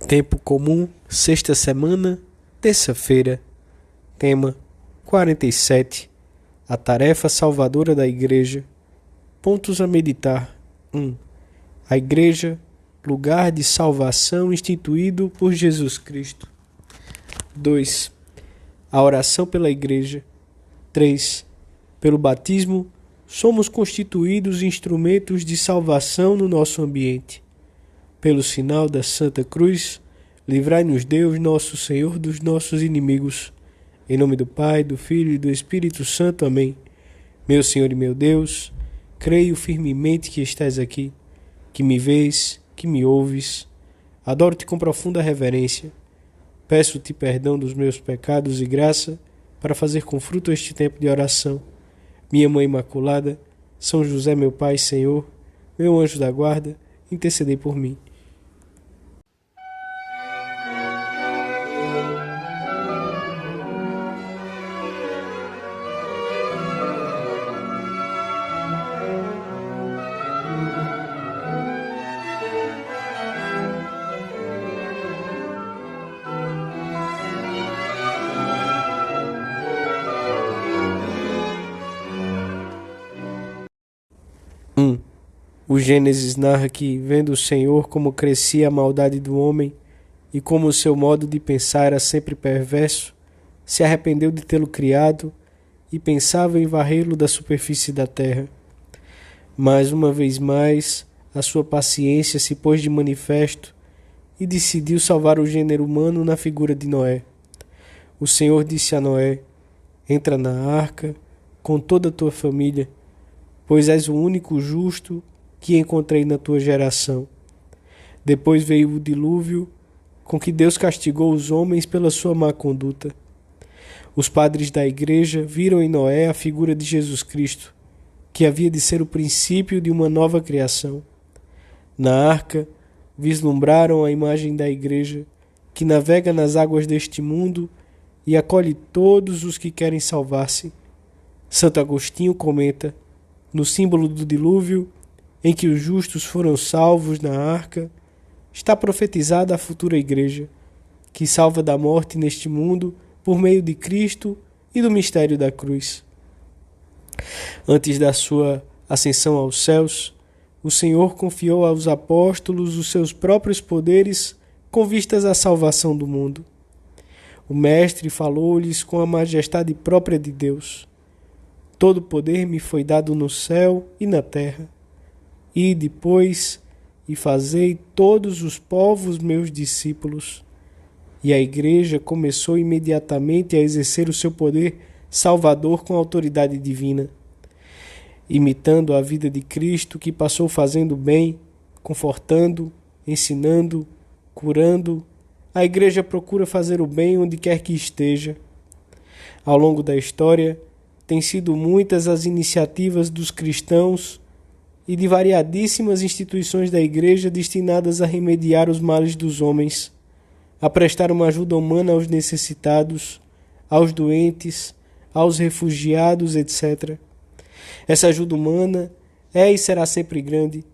Tempo comum, sexta semana, terça-feira. Tema 47. A tarefa salvadora da Igreja. Pontos a meditar. 1. A Igreja, lugar de salvação instituído por Jesus Cristo. 2. A oração pela Igreja. 3. Pelo batismo, somos constituídos instrumentos de salvação no nosso ambiente. Pelo sinal da Santa Cruz, livrai-nos Deus, nosso Senhor, dos nossos inimigos. Em nome do Pai, do Filho e do Espírito Santo. Amém. Meu Senhor e meu Deus, creio firmemente que estás aqui, que me vês, que me ouves. Adoro-te com profunda reverência. Peço-te perdão dos meus pecados e graça para fazer com fruto este tempo de oração. Minha Mãe Imaculada, São José, meu Pai e Senhor, meu anjo da guarda, intercedei por mim. O Gênesis narra que, vendo o Senhor como crescia a maldade do homem e como o seu modo de pensar era sempre perverso, se arrependeu de tê-lo criado e pensava em varrê-lo da superfície da terra. Mas, uma vez mais, a sua paciência se pôs de manifesto e decidiu salvar o gênero humano na figura de Noé. O Senhor disse a Noé: entra na arca com toda a tua família, pois és o único justo que encontrei na tua geração. Depois veio o dilúvio, com que Deus castigou os homens pela sua má conduta. Os padres da Igreja viram em Noé a figura de Jesus Cristo, que havia de ser o princípio de uma nova criação. Na arca, vislumbraram a imagem da Igreja, que navega nas águas deste mundo e acolhe todos os que querem salvar-se. Santo Agostinho comenta: no símbolo do dilúvio, em que os justos foram salvos na arca, está profetizada a futura Igreja, que salva da morte neste mundo por meio de Cristo e do mistério da cruz. Antes da sua ascensão aos céus, o Senhor confiou aos apóstolos os seus próprios poderes com vistas à salvação do mundo. O Mestre falou-lhes com a majestade própria de Deus: todo poder me foi dado no céu e na terra. Ide, pois, e fazei todos os povos meus discípulos. E a Igreja começou imediatamente a exercer o seu poder salvador com autoridade divina. Imitando a vida de Cristo, que passou fazendo bem, confortando, ensinando, curando, a Igreja procura fazer o bem onde quer que esteja. Ao longo da história, têm sido muitas as iniciativas dos cristãos e de variadíssimas instituições da Igreja destinadas a remediar os males dos homens, a prestar uma ajuda humana aos necessitados, aos doentes, aos refugiados, etc. Essa ajuda humana é e será sempre grande,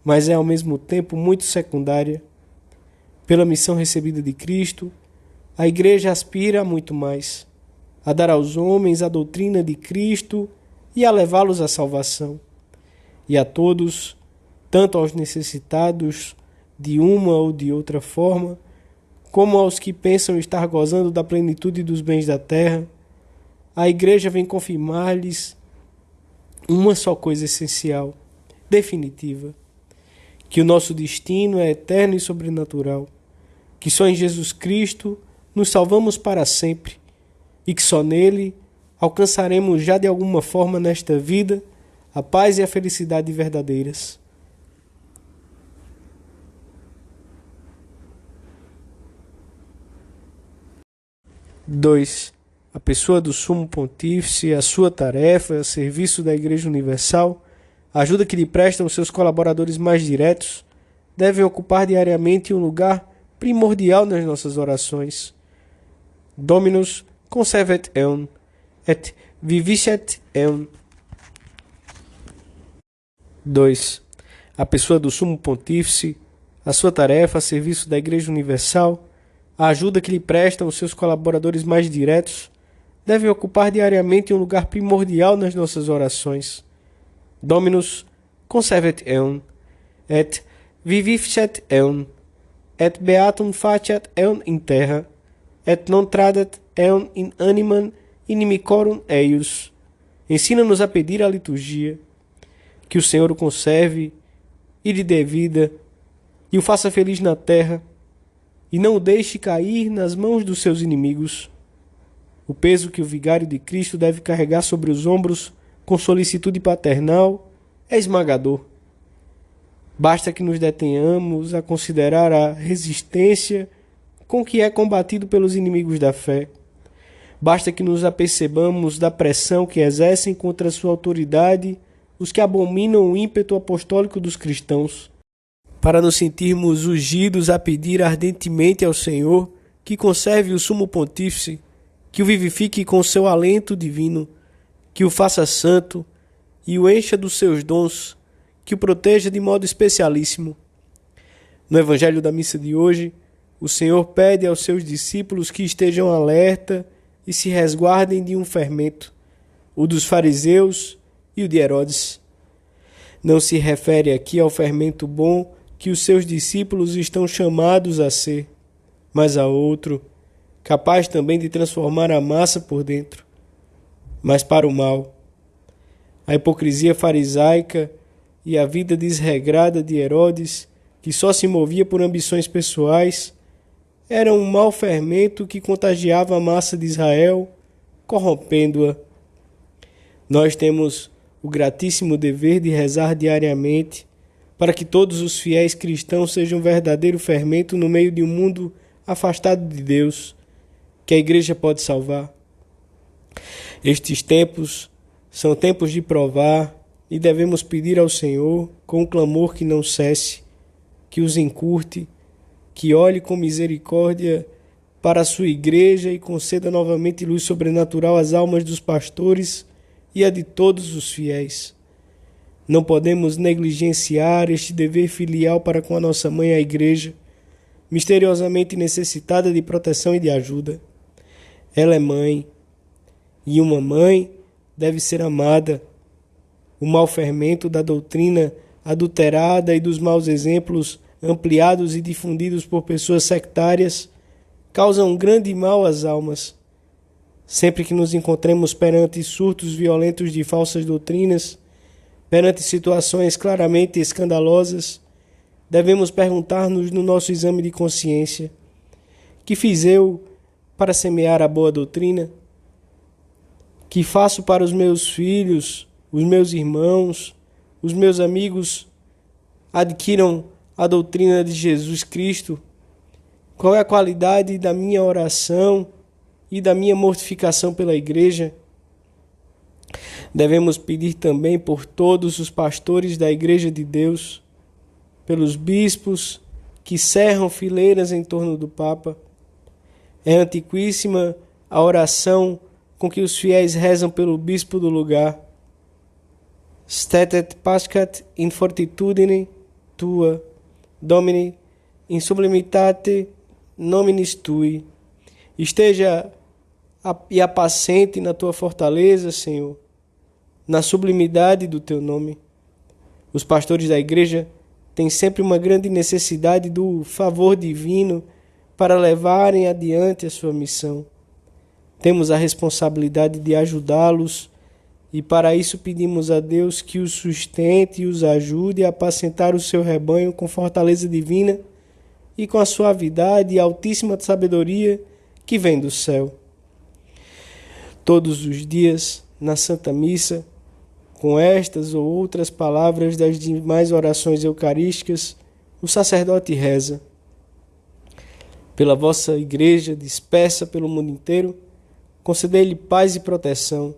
mas é ao mesmo tempo muito secundária. Pela missão recebida de Cristo, a Igreja aspira a muito mais: a dar aos homens a doutrina de Cristo e a levá-los à salvação. E a todos, tanto aos necessitados de uma ou de outra forma, como aos que pensam estar gozando da plenitude dos bens da terra, a Igreja vem confirmar-lhes uma só coisa essencial, definitiva: que o nosso destino é eterno e sobrenatural, que só em Jesus Cristo nos salvamos para sempre e que só nele alcançaremos já de alguma forma nesta vida a paz e a felicidade verdadeiras. Dois. A pessoa do Sumo Pontífice, a sua tarefa, a serviço da Igreja Universal, a ajuda que lhe prestam os seus colaboradores mais diretos, devem ocupar diariamente um lugar primordial nas nossas orações. Dominus conservet eum, et vivisset eum. 2. A pessoa do Sumo Pontífice, a sua tarefa a serviço da Igreja Universal, a ajuda que lhe prestam os seus colaboradores mais diretos, devem ocupar diariamente um lugar primordial nas nossas orações. Dominus conservet eum, et vivificet eum, et beatum faciat eum in terra, et non tradet eum in animam inimicorum eius. Ensina-nos a pedir a liturgia, que o Senhor o conserve e lhe dê vida, e o faça feliz na terra, e não o deixe cair nas mãos dos seus inimigos. O peso que o vigário de Cristo deve carregar sobre os ombros com solicitude paternal é esmagador. Basta que nos detenhamos a considerar a resistência com que é combatido pelos inimigos da fé. Basta que nos apercebamos da pressão que exercem contra a sua autoridade os que abominam o ímpeto apostólico dos cristãos, para nos sentirmos ungidos a pedir ardentemente ao Senhor que conserve o sumo pontífice, que o vivifique com seu alento divino, que o faça santo e o encha dos seus dons, que o proteja de modo especialíssimo. No Evangelho da missa de hoje, o Senhor pede aos seus discípulos que estejam alerta e se resguardem de um fermento, o dos fariseus e o de Herodes. Não se refere aqui ao fermento bom que os seus discípulos estão chamados a ser, mas a outro, capaz também de transformar a massa por dentro, mas para o mal. A hipocrisia farisaica e a vida desregrada de Herodes, que só se movia por ambições pessoais, eram um mau fermento que contagiava a massa de Israel, corrompendo-a. Nós temos o gratíssimo dever de rezar diariamente para que todos os fiéis cristãos sejam um verdadeiro fermento no meio de um mundo afastado de Deus, que a Igreja pode salvar. Estes tempos são tempos de provar e devemos pedir ao Senhor, com um clamor que não cesse, que os encurte, que olhe com misericórdia para a sua Igreja e conceda novamente luz sobrenatural às almas dos pastores e a de todos os fiéis. Não podemos negligenciar este dever filial para com a nossa mãe, a Igreja, misteriosamente necessitada de proteção e de ajuda. Ela é mãe, e uma mãe deve ser amada. O mau fermento da doutrina adulterada e dos maus exemplos ampliados e difundidos por pessoas sectárias causam um grande mal às almas. Sempre que nos encontremos perante surtos violentos de falsas doutrinas, perante situações claramente escandalosas, devemos perguntar-nos no nosso exame de consciência: que fiz eu para semear a boa doutrina? Que faço para os meus filhos, os meus irmãos, os meus amigos adquiram a doutrina de Jesus Cristo? Qual é a qualidade da minha oração e da minha mortificação pela Igreja? Devemos pedir também por todos os pastores da Igreja de Deus, pelos bispos que cerram fileiras em torno do Papa. É antiquíssima a oração com que os fiéis rezam pelo bispo do lugar. Stetet pascat in fortitudine tua, Domini, in sublimitate nominis tui. Esteja e apacente na tua fortaleza, Senhor, na sublimidade do teu nome. Os pastores da Igreja têm sempre uma grande necessidade do favor divino para levarem adiante a sua missão. Temos a responsabilidade de ajudá-los e para isso pedimos a Deus que os sustente e os ajude a apacentar o seu rebanho com fortaleza divina e com a suavidade e altíssima sabedoria que vem do céu. Todos os dias, na Santa Missa, com estas ou outras palavras das demais orações eucarísticas, o sacerdote reza: pela vossa Igreja dispersa pelo mundo inteiro, concedei-lhe paz e proteção,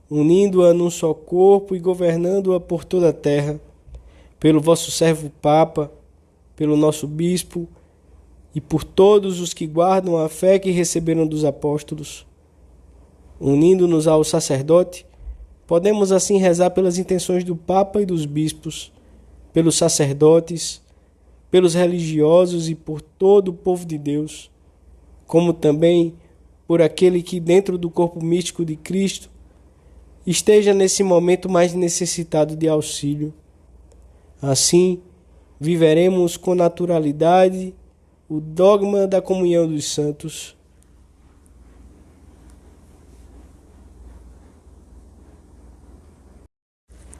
unindo-a num só corpo e governando-a por toda a terra, pelo vosso servo Papa, pelo nosso Bispo e por todos os que guardam a fé que receberam dos apóstolos. Unindo-nos ao sacerdote, podemos assim rezar pelas intenções do Papa e dos bispos, pelos sacerdotes, pelos religiosos e por todo o povo de Deus, como também por aquele que, dentro do corpo místico de Cristo, esteja nesse momento mais necessitado de auxílio. Assim, viveremos com naturalidade o dogma da comunhão dos santos.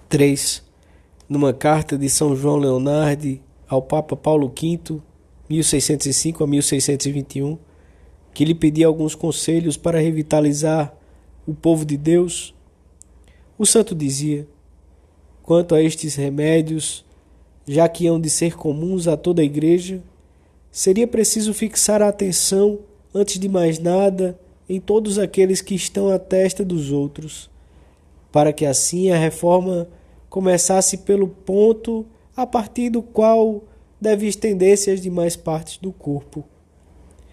Três. Numa carta de São João Leonardi ao Papa Paulo V, 1605 a 1621, que lhe pedia alguns conselhos para revitalizar o povo de Deus, o santo dizia: quanto a estes remédios, já que hão de ser comuns a toda a igreja, seria preciso fixar a atenção, antes de mais nada, em todos aqueles que estão à testa dos outros, para que assim a reforma começasse pelo ponto a partir do qual deve estender-se às demais partes do corpo.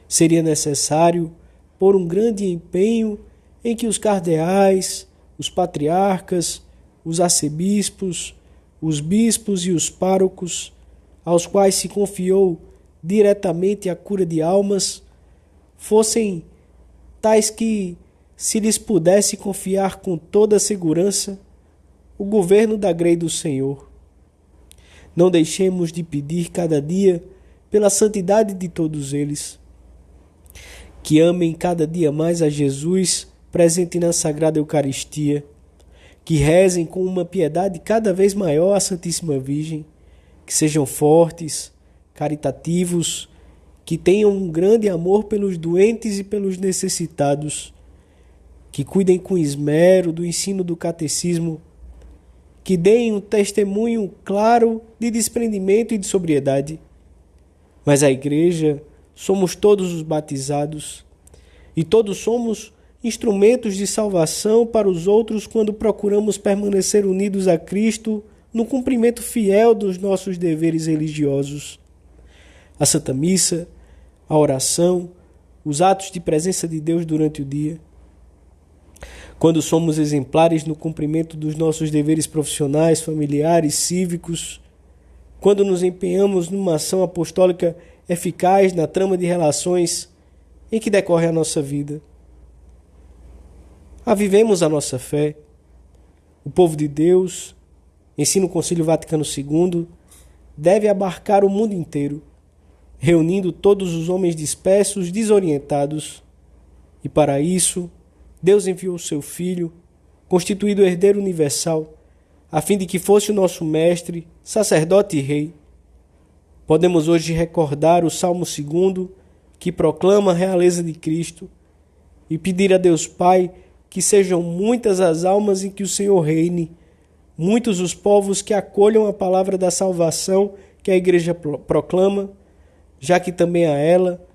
Seria necessário pôr um grande empenho em que os cardeais, os patriarcas, os arcebispos, os bispos e os párocos, aos quais se confiou diretamente a cura de almas, fossem tais que, se lhes pudesse confiar com toda a segurança, o governo da grei do Senhor. Não deixemos de pedir cada dia pela santidade de todos eles, que amem cada dia mais a Jesus presente na Sagrada Eucaristia, que rezem com uma piedade cada vez maior à Santíssima Virgem, que sejam fortes, caritativos, que tenham um grande amor pelos doentes e pelos necessitados, que cuidem com esmero do ensino do catecismo, que deem um testemunho claro de desprendimento e de sobriedade. Mas a Igreja somos todos os batizados, e todos somos instrumentos de salvação para os outros quando procuramos permanecer unidos a Cristo no cumprimento fiel dos nossos deveres religiosos. A Santa Missa, a oração, os atos de presença de Deus durante o dia. Quando somos exemplares no cumprimento dos nossos deveres profissionais, familiares, cívicos, quando nos empenhamos numa ação apostólica eficaz na trama de relações em que decorre a nossa vida. Avivemos a nossa fé. O povo de Deus, ensina o Concílio Vaticano II, deve abarcar o mundo inteiro, reunindo todos os homens dispersos, desorientados. E para isso, Deus enviou o seu Filho, constituído herdeiro universal, a fim de que fosse o nosso mestre, sacerdote e rei. Podemos hoje recordar o Salmo 2, que proclama a realeza de Cristo, e pedir a Deus Pai que sejam muitas as almas em que o Senhor reine, muitos os povos que acolham a palavra da salvação que a Igreja proclama, já que também a ela,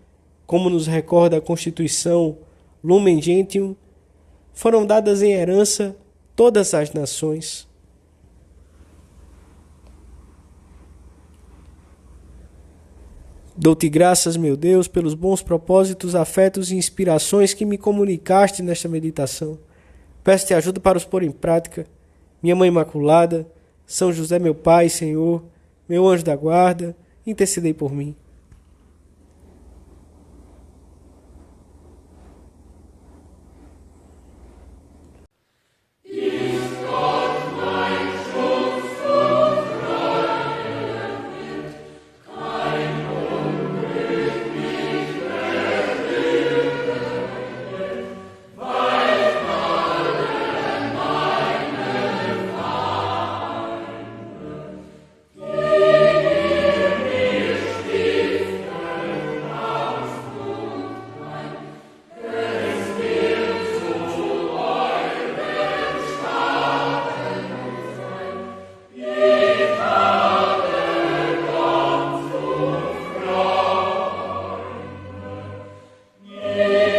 como nos recorda a Constituição Lumen Gentium, foram dadas em herança todas as nações. Dou-te graças, meu Deus, pelos bons propósitos, afetos e inspirações que me comunicaste nesta meditação. Peço-te ajuda para os pôr em prática. Minha Mãe Imaculada, São José, meu Pai, Senhor, meu anjo da guarda, intercedei por mim. Yeah.